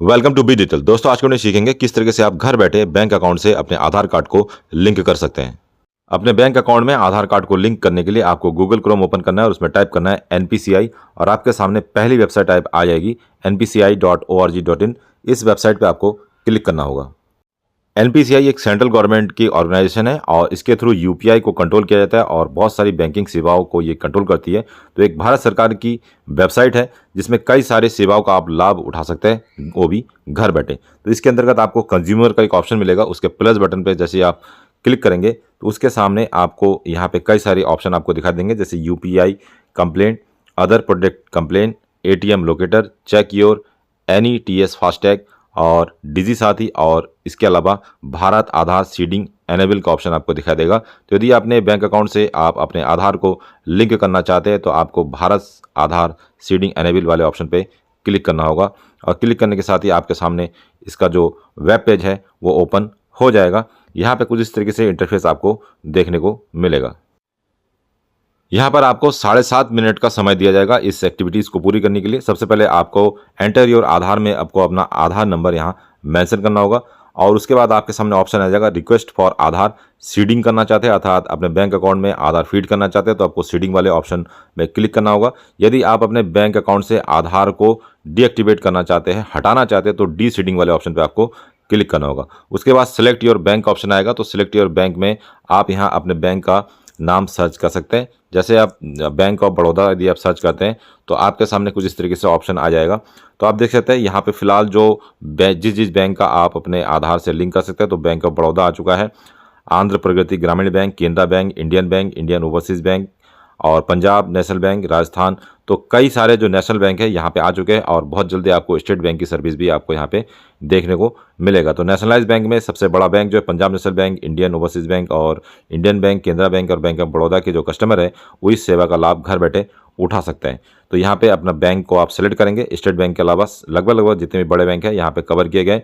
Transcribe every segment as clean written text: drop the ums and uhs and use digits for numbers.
Welcome to be digital. दोस्तों, आज को नहीं सीखेंगे किस तरीके से आप घर बैठे बैंक अकाउंट से अपने आधार कार्ड को लिंक कर सकते हैं। अपने बैंक अकाउंट में आधार कार्ड को लिंक करने के लिए आपको गूगल क्रोम ओपन करना है और उसमें टाइप करना है NPCI और आपके सामने पहली वेबसाइट टाइप आ जाएगी npci.org.in। इस वेबसाइट पे आपको क्लिक करना होगा। NPCI एक सेंट्रल गवर्नमेंट की ऑर्गेनाइजेशन है और इसके थ्रू UPI को कंट्रोल किया जाता है और बहुत सारी बैंकिंग सेवाओं को ये कंट्रोल करती है। तो एक भारत सरकार की वेबसाइट है जिसमें कई सारे सेवाओं का आप लाभ उठा सकते हैं, वो भी घर बैठे। तो इसके अंतर्गत आपको कंज्यूमर का एक ऑप्शन मिलेगा, उसके प्लस बटन पे जैसे आप क्लिक करेंगे तो उसके सामने आपको यहाँ पे कई सारे ऑप्शन आपको दिखा देंगे, जैसे UPI complaint, other product complaint, ATM locator, check your, NETS FASTag और डिजी साथी और इसके अलावा भारत आधार सीडिंग एनेबल का ऑप्शन आपको दिखाई देगा। तो यदि आपने बैंक अकाउंट से आप अपने आधार को लिंक करना चाहते हैं तो आपको भारत आधार सीडिंग एनेबल वाले ऑप्शन पे क्लिक करना होगा और क्लिक करने के साथ ही आपके सामने इसका जो वेब पेज है वो ओपन हो जाएगा। यहाँ पे कुछ इस तरीके से इंटरफेस आपको देखने को मिलेगा। यहाँ पर आपको 7.5 मिनट का समय दिया जाएगा इस एक्टिविटीज़ को पूरी करने के लिए। सबसे पहले आपको एंटर योर आधार में आपको अपना आधार नंबर यहाँ मेंशन करना होगा और उसके बाद आपके सामने ऑप्शन आ जाएगा रिक्वेस्ट फॉर आधार। सीडिंग करना चाहते हैं अर्थात अपने बैंक अकाउंट में आधार फीड करना चाहते हैं तो आपको सीडिंग वाले ऑप्शन में क्लिक करना होगा। यदि आप अपने बैंक अकाउंट से आधार को डीएक्टिवेट करना चाहते हैं, हटाना चाहते हैं, तो डी सीडिंग वाले ऑप्शन पर आपको क्लिक करना होगा। उसके बाद सिलेक्ट योर बैंक ऑप्शन आएगा, तो सिलेक्ट योर बैंक में आप यहाँ अपने बैंक का नाम सर्च कर सकते हैं। जैसे आप बैंक ऑफ बड़ौदा यदि आप सर्च करते हैं तो आपके सामने कुछ इस तरीके से ऑप्शन आ जाएगा। तो आप देख सकते हैं यहाँ पे फिलहाल जो जिस बैंक का आप अपने आधार से लिंक कर सकते हैं, तो बैंक ऑफ बड़ौदा आ चुका है, आंध्र प्रगति ग्रामीण bank, Canara bank, Indian overseas bank और पंजाब नेशनल बैंक, राजस्थान। तो कई सारे जो नेशनल बैंक है यहाँ पे आ चुके हैं और बहुत जल्दी आपको स्टेट बैंक की सर्विस भी आपको यहाँ पे देखने को मिलेगा। तो नेशनलाइज बैंक में सबसे बड़ा बैंक जो है Punjab national bank, Indian overseas bank और इंडियन बैंक, केनरा बैंक और बैंक ऑफ बड़ौदा के जो कस्टमर है वो इस सेवा का लाभ घर बैठे उठा सकते हैं। तो यहाँ पे अपना बैंक को आप सेलेक्ट करेंगे। स्टेट बैंक के अलावा लगभग जितने भी बड़े बैंक हैं यहाँ पे कवर किए गए।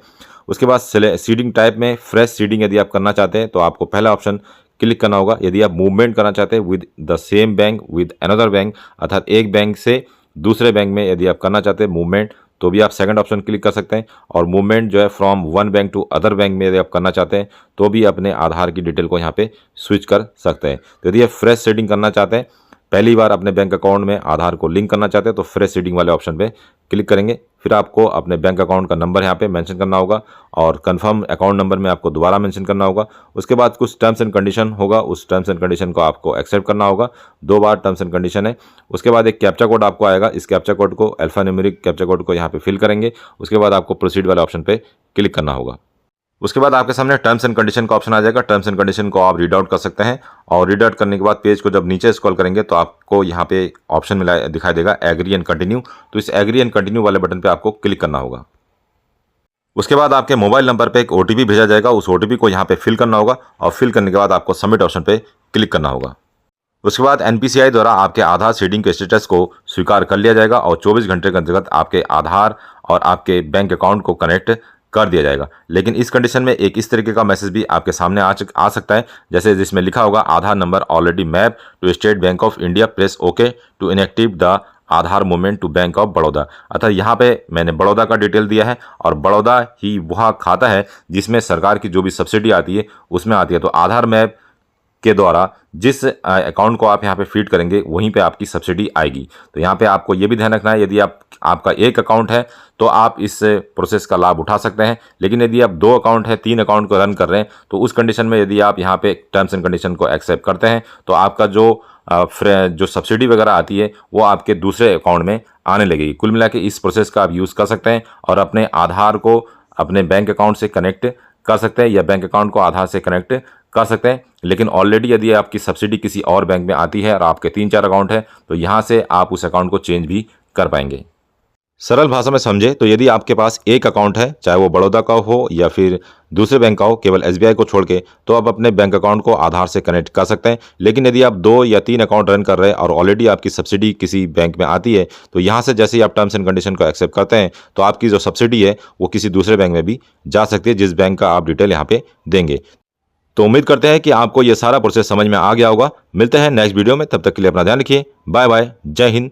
उसके बाद सीडिंग टाइप में फ्रेश सीडिंग यदि आप करना चाहते हैं तो आपको पहला ऑप्शन क्लिक करना होगा। यदि आप मूवमेंट करना चाहते हैं with the same bank with another bank, अर्थात एक बैंक से दूसरे बैंक में यदि आप करना चाहते हैं मूवमेंट, तो भी आप सेकंड ऑप्शन क्लिक कर सकते हैं। और मूवमेंट जो है from one bank to other bank में यदि आप करना चाहते हैं तो भी अपने आधार की डिटेल को यहाँ पे स्विच कर सकते हैं। तो यदि आप फ्रेश सीडिंग करना चाहते हैं, पहली बार अपने बैंक अकाउंट में आधार को लिंक करना चाहते हैं, तो फ्रेश सीडिंग वाले ऑप्शन पे क्लिक करेंगे। फिर आपको अपने बैंक अकाउंट का नंबर यहाँ पे मेंशन करना होगा और कंफर्म अकाउंट नंबर में आपको दोबारा मेंशन करना होगा। उसके बाद कुछ टर्म्स एंड कंडीशन होगा, उस टर्म्स एंड कंडीशन को आपको एक्सेप्ट करना होगा। 2 बार टर्म्स एंड कंडीशन है। उसके बाद एक कैप्चा कोड आपको आएगा, इस कैप्चा कोड को अल्फान्यूमेरिक कैप्चा कोड को यहाँ पे फिल करेंगे। उसके बाद आपको प्रोसीड वाले ऑप्शन पे क्लिक करना होगा। उसके बाद आपके सामने टर्म्स एंड कंडीशन का ऑप्शन आ जाएगा। टर्म्स एंड कंडीशन को आप रीड आउट कर सकते हैं और रीड आउट करने के बाद पेज को जब नीचे स्क्रॉल करेंगे तो आपको यहाँ पे ऑप्शन दिखाई देगा एग्री एंड कंटिन्यू। तो इस एग्री एंड कंटिन्यू वाले बटन पे आपको क्लिक करना होगा। उसके बाद आपके मोबाइल नंबर पे एक OTP भेजा जाएगा, उस OTP को यहाँ पे फिल करना होगा और फिल करने के बाद आपको सबमिट ऑप्शन पे क्लिक करना होगा। उसके बाद NPCI द्वारा आपके आधार सीडिंग के स्टेटस को स्वीकार कर लिया जाएगा और 24 घंटे के अंतर्गत आपके आधार और आपके बैंक अकाउंट को कनेक्ट कर दिया जाएगा। लेकिन इस कंडीशन में एक इस तरीके का मैसेज भी आपके सामने आ सकता है, जैसे जिसमें लिखा होगा Aadhaar number already map to State Bank of India, press okay to inactive the Aadhaar movement to Bank of Baroda. अर्थात यहाँ पे मैंने बड़ौदा का डिटेल दिया है और बड़ौदा ही वह खाता है जिसमें सरकार की जो भी सब्सिडी आती है उसमें आती है। तो आधार मैप के द्वारा जिस अकाउंट को आप यहाँ पे फीड करेंगे वहीं पे आपकी सब्सिडी आएगी। तो यहाँ पे आपको ये भी ध्यान रखना है, यदि आपका एक अकाउंट है तो आप इस प्रोसेस का लाभ उठा सकते हैं। लेकिन यदि आप 2 अकाउंट है, 3 अकाउंट को रन कर रहे हैं तो उस कंडीशन में यदि आप यहाँ पे टर्म्स एंड कंडीशन को एक्सेप्ट करते हैं तो आपका जो सब्सिडी वगैरह आती है वो आपके दूसरे अकाउंट में आने लगेगी। कुल मिला के इस प्रोसेस का आप यूज़ कर सकते हैं और अपने आधार को अपने बैंक अकाउंट से कनेक्ट कर सकते हैं या बैंक अकाउंट को आधार से कनेक्ट कर सकते हैं। लेकिन ऑलरेडी यदि आपकी सब्सिडी किसी और बैंक में आती है और आपके 3-4 अकाउंट है तो यहाँ से आप उस अकाउंट को चेंज भी कर पाएंगे। सरल भाषा में समझे तो यदि आपके पास एक अकाउंट है, चाहे वो बड़ौदा का हो या फिर दूसरे बैंक का हो, केवल SBI को छोड़ के, तो आप अपने बैंक अकाउंट को आधार से कनेक्ट कर सकते हैं। लेकिन यदि आप 2 या 3 अकाउंट रन कर रहे हैं और ऑलरेडी आपकी सब्सिडी किसी बैंक में आती है तो यहाँ से जैसे ही आप टर्म्स एंड कंडीशन को एक्सेप्ट करते हैं तो आपकी जो सब्सिडी है वो किसी दूसरे बैंक में भी जा सकती है जिस बैंक का आप डिटेल यहाँ पे देंगे। तो उम्मीद करते हैं कि आपको ये सारा प्रोसेस समझ में आ गया होगा। मिलते हैं नेक्स्ट वीडियो में, तब तक के लिए अपना ध्यान रखिए। बाय बाय, जय हिंद,